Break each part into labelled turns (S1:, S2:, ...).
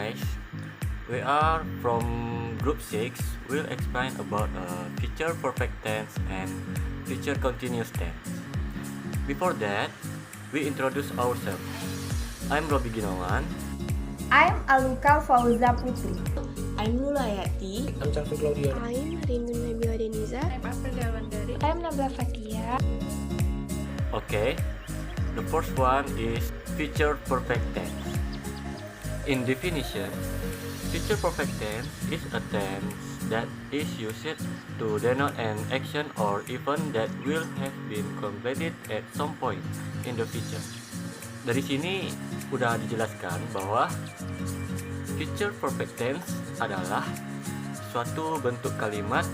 S1: guys, we are from group 6. We'll explain about future perfect tense and future continuous tense. Before that, we introduce ourselves. I'm Robby Ginawan.
S2: I'm Allukal Fauza Putri.
S3: I'm Lulu Hayati.
S4: I'm Claudio.
S5: I'm Rindhu Nabila Deniza.
S6: I'm Aprilia Wulandari.
S7: I'm Nabila Fathiyya.
S1: Okay, the first one is future perfect tense. In definition, future perfect tense is a tense that is used to denote an action or event that will have been completed at some point in the future. Dari sini udah dijelaskan bahwa future perfect tense adalah suatu bentuk kalimat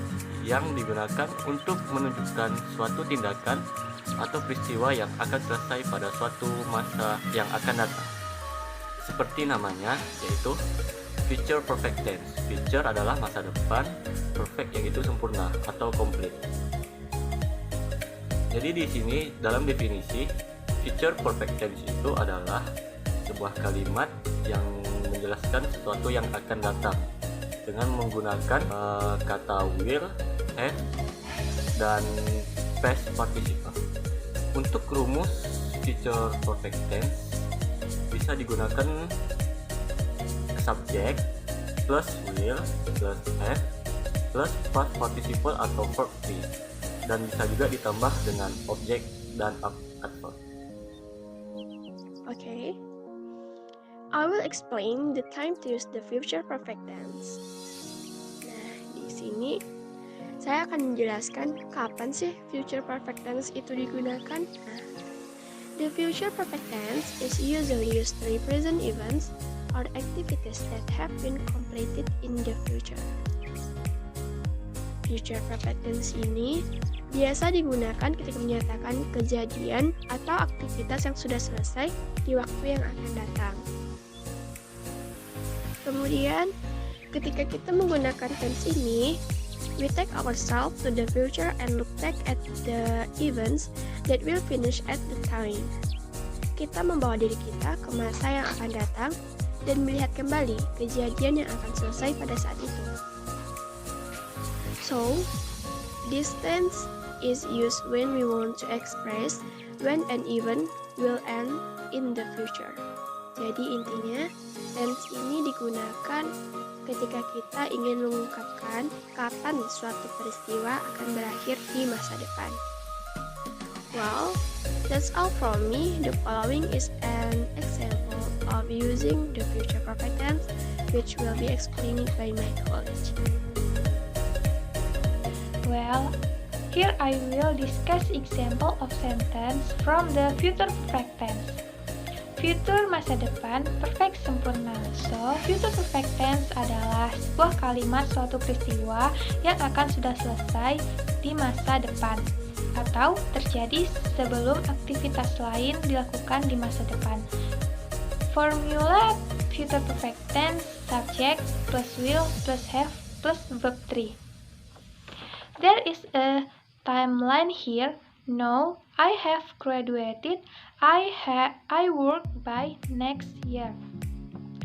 S1: yang digunakan untuk menunjukkan suatu tindakan atau peristiwa yang akan selesai pada suatu masa yang akan datang. Seperti namanya, yaitu future perfect tense. Future adalah masa depan, perfect yang itu sempurna atau komplit. Jadi di sini dalam definisi, future perfect tense itu adalah sebuah kalimat yang menjelaskan sesuatu yang akan datang dengan menggunakan kata will, have, dan past participle. Untuk rumus future perfect tense bisa digunakan subject plus will plus have plus past participle atau verb to be, dan bisa juga ditambah dengan objek dan adverb.
S5: Okay. I will explain the time to use the future perfect tense. Nah, di sini saya akan menjelaskan kapan sih future perfect tense itu digunakan. Nah, the future perfect tense is usually used to represent events or activities that have been completed in the future. Future perfect tense ini biasa digunakan ketika menyatakan kejadian atau aktivitas yang sudah selesai di waktu yang akan datang. Kemudian, ketika kita menggunakan tense ini, we take ourselves to the future and look back at the events that will finish at the time. Kita membawa diri kita ke masa yang akan datang dan melihat kembali kejadian yang akan selesai pada saat itu. So, this tense is used when we want to express when an event will end in the future. Jadi intinya, tense ini digunakan ketika kita ingin mengungkapkan kapan suatu peristiwa akan berakhir di masa depan. Well, that's all from me. The following is an example of using the future perfect tense, which will be explained by my colleague.
S7: Well, here I will discuss example of sentence from the future perfect tense. Future masa depan, perfect sempurna. So, future perfect tense adalah sebuah kalimat suatu peristiwa yang akan sudah selesai di masa depan atau terjadi sebelum aktivitas lain dilakukan di masa depan. Formula future perfect tense, subject plus will plus have plus verb 3. There is a timeline here. No, I have graduated. I work by next year.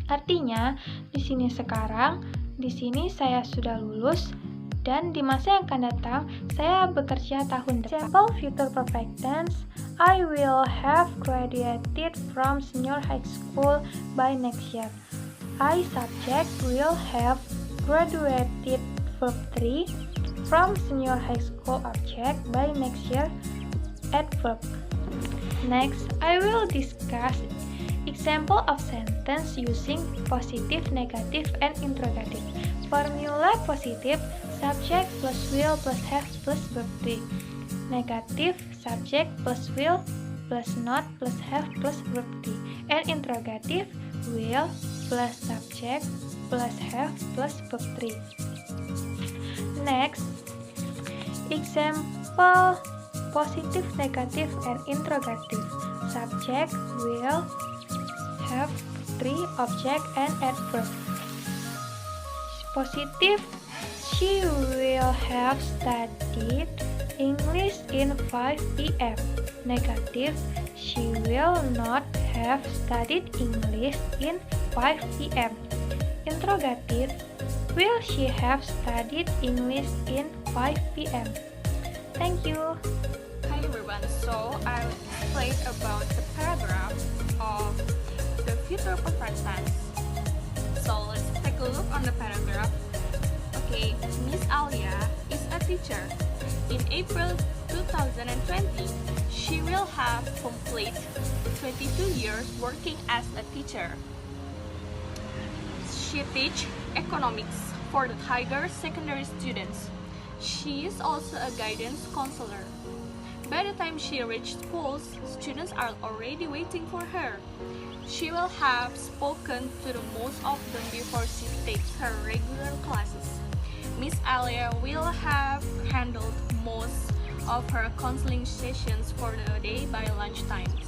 S7: Artinya, di sini sekarang, di sini saya sudah lulus, dan di masa yang akan datang, saya bekerja tahun depan. Example future perfect tense, I will have graduated from senior high school by next year. I subject will have graduated verb 3 from senior high school object by next year adverb. Next, I will discuss example of sentence using positive, negative, and interrogative. Formula positive, subject plus will plus have plus verb 3. Negative, subject plus will plus not plus have plus verb 3. And interrogative, will plus subject plus have plus verb 3. Next, example positive, negative, and interrogative. Subject, will, have, 3, object, and adverb. Positive, she will have studied English in 5 p.m. Negative, she will not have studied English in 5 p.m. Interrogative. Will she have studied English in 5 p.m.? Thank you.
S4: Hi everyone, so I'll explain about the paragraph of the future perfect tense. So let's take a look on the paragraph. Okay, Miss Alia is a teacher. In April 2020, she will have completed 22 years working as a teacher. She teaches economics for the Tiger secondary students. She is also a guidance counselor. By the time she reaches schools, students are already waiting for her. She will have spoken to the most of them before she takes her regular classes. Miss Alia will have handled most of her counseling sessions for the day by lunchtimes.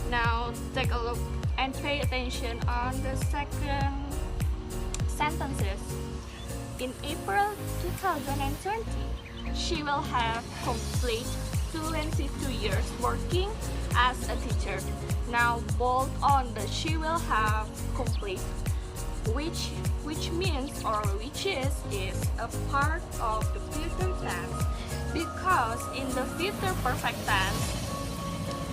S4: Now take a look and pay attention on the second sentences. In April 2020, she will have completed 22 years working as a teacher. Now bold on the she will have complete, which means or which is a part of the future tense, because in the future perfect tense,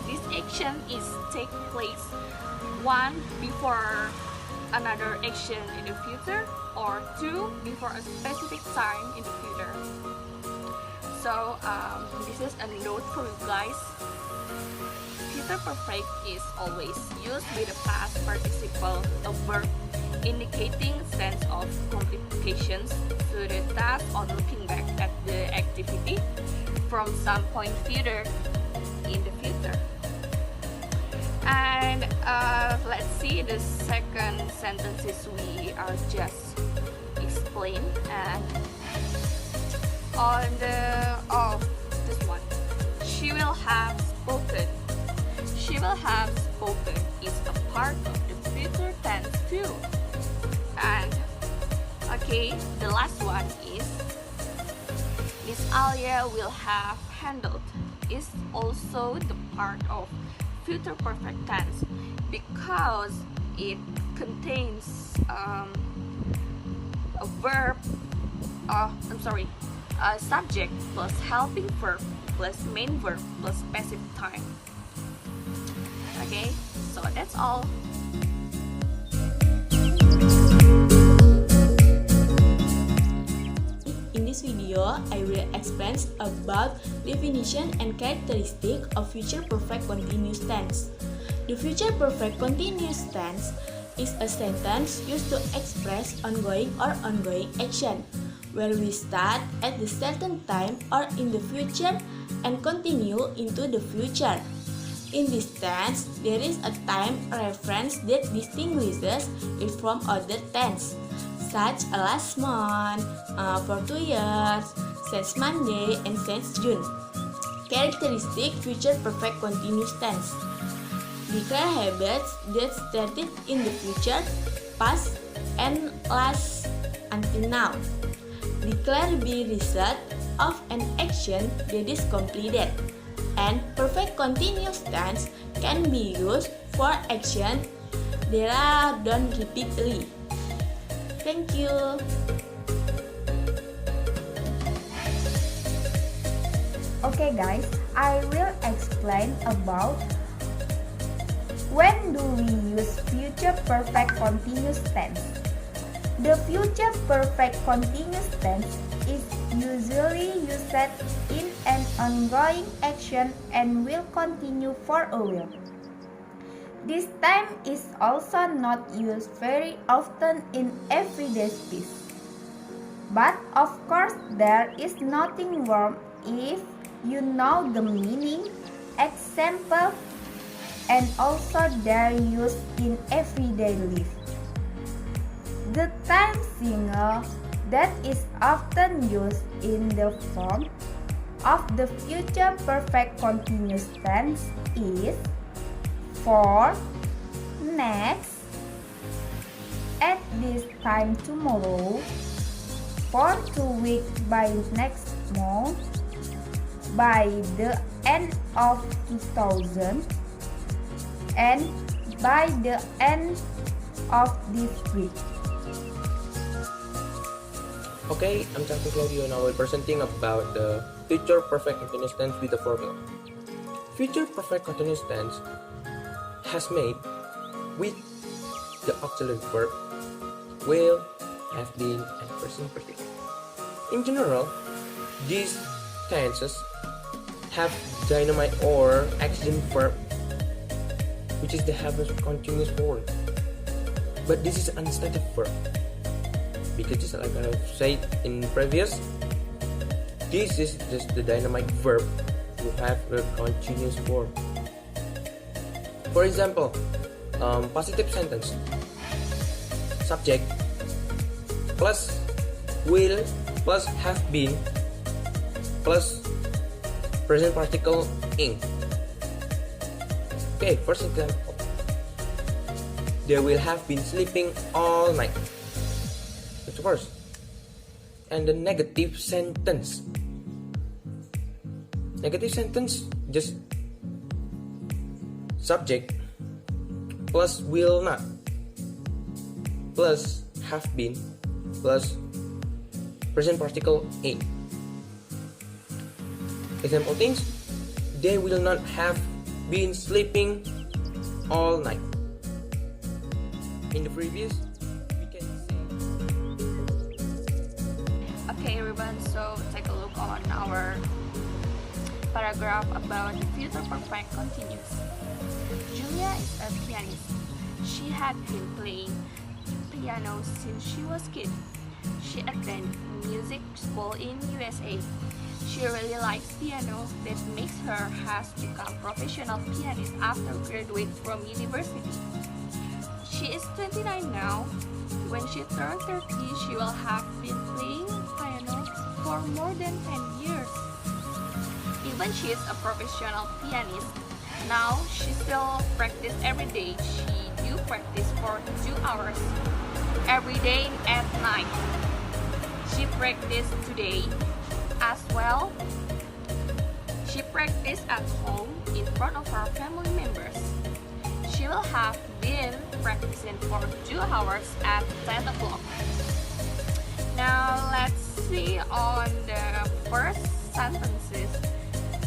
S4: this action is take place one before another action in the future or two before a specific time in the future. So this is a note for you guys. Future perfect is always used with the past participle, a verb indicating sense of completions to the task or looking back at the activity from some point further in the future. And let's see the second sentences we are just explained. And on this one, she will have spoken. She will have spoken is a part of the future tense too. And okay, the last one is Miss Alia will have handled is also the part of future perfect tense because it contains a verb, a subject plus helping verb plus main verb plus passive time. Okay, so that's all.
S3: In this video, I will explain about definition and characteristic of future perfect continuous tense. The future perfect continuous tense is a sentence used to express ongoing or ongoing action, where we start at a certain time or in the future and continue into the future. In this tense, there is a time reference that distinguishes it from other tense, such as last month, for 2 years, since Monday, and since June. Characteristic future perfect continuous tense. Declare habits that started in the future, past, and last until now. Declare the result of an action that is completed. And perfect continuous tense can be used for action that are done repeatedly. Thank you.
S2: Okay guys, I will explain about when do we use future perfect continuous tense. The future perfect continuous tense is usually used in an ongoing action and will continue for a while. This time is also not used very often in everyday speech. But of course there is nothing wrong if you know the meaning, example, and also their use in everyday life. The time single that is often used in the form of the future perfect continuous tense is for, next, at this time tomorrow, for 2 weeks by next month, by the end of 2000, and by the end of this week.
S6: Okay, I'm Dr. Claudio and I will presenting about the future perfect continuous tense with the formula. Future perfect continuous tense has made with the auxiliary verb will, have been, and present participle. In general, these tenses have dynamic or accident verb, which is the habit of continuous form. But this is unstated verb. Because just like I said in previous, this is just the dynamic verb to have a continuous form. For example, positive sentence, subject plus will plus have been plus present particle ing. Okay, first example, they will have been sleeping all night. That's the first. And the negative sentence. Negative sentence, just subject plus will not plus have been plus present particle a. Example things, they will not have been sleeping all night. In the previous, we can say.
S4: Okay, everyone, so take a look on our paragraph about the future perfect continuous. Julia is a pianist. She had been playing piano since she was a kid. She attended music school in USA. She really likes piano. That makes her has become professional pianist after graduate from university. She is 29 now. When she turns 30, she will have been playing piano for more than 10 years. Even she is a professional pianist, now she still practice every day. She do practice for 2 hours every day at night. She practice today as well. She practice at home in front of her family members. She will have been practicing for 2 hours at 10 o'clock. Now let's see on the first sentences.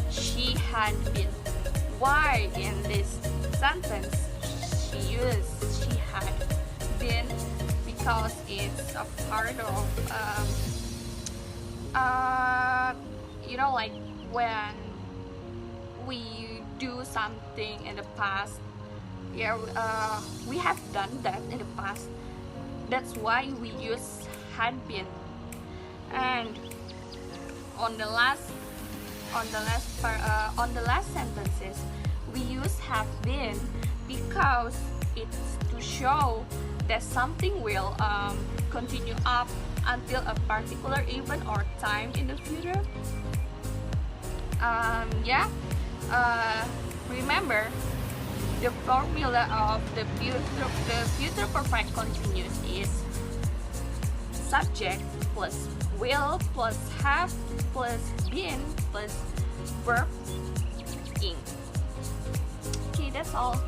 S4: She had been. Why in this sentence she had been? Because it's a part of like when we do something in the past. We have done that in the past. That's why we use had been. And on the last sentences, we use have been because it's to show that something will continue up until a particular event or time in the future. Remember the formula of the future perfect continuous is subject plus will plus have plus been plus verb ing. Okay, that's all.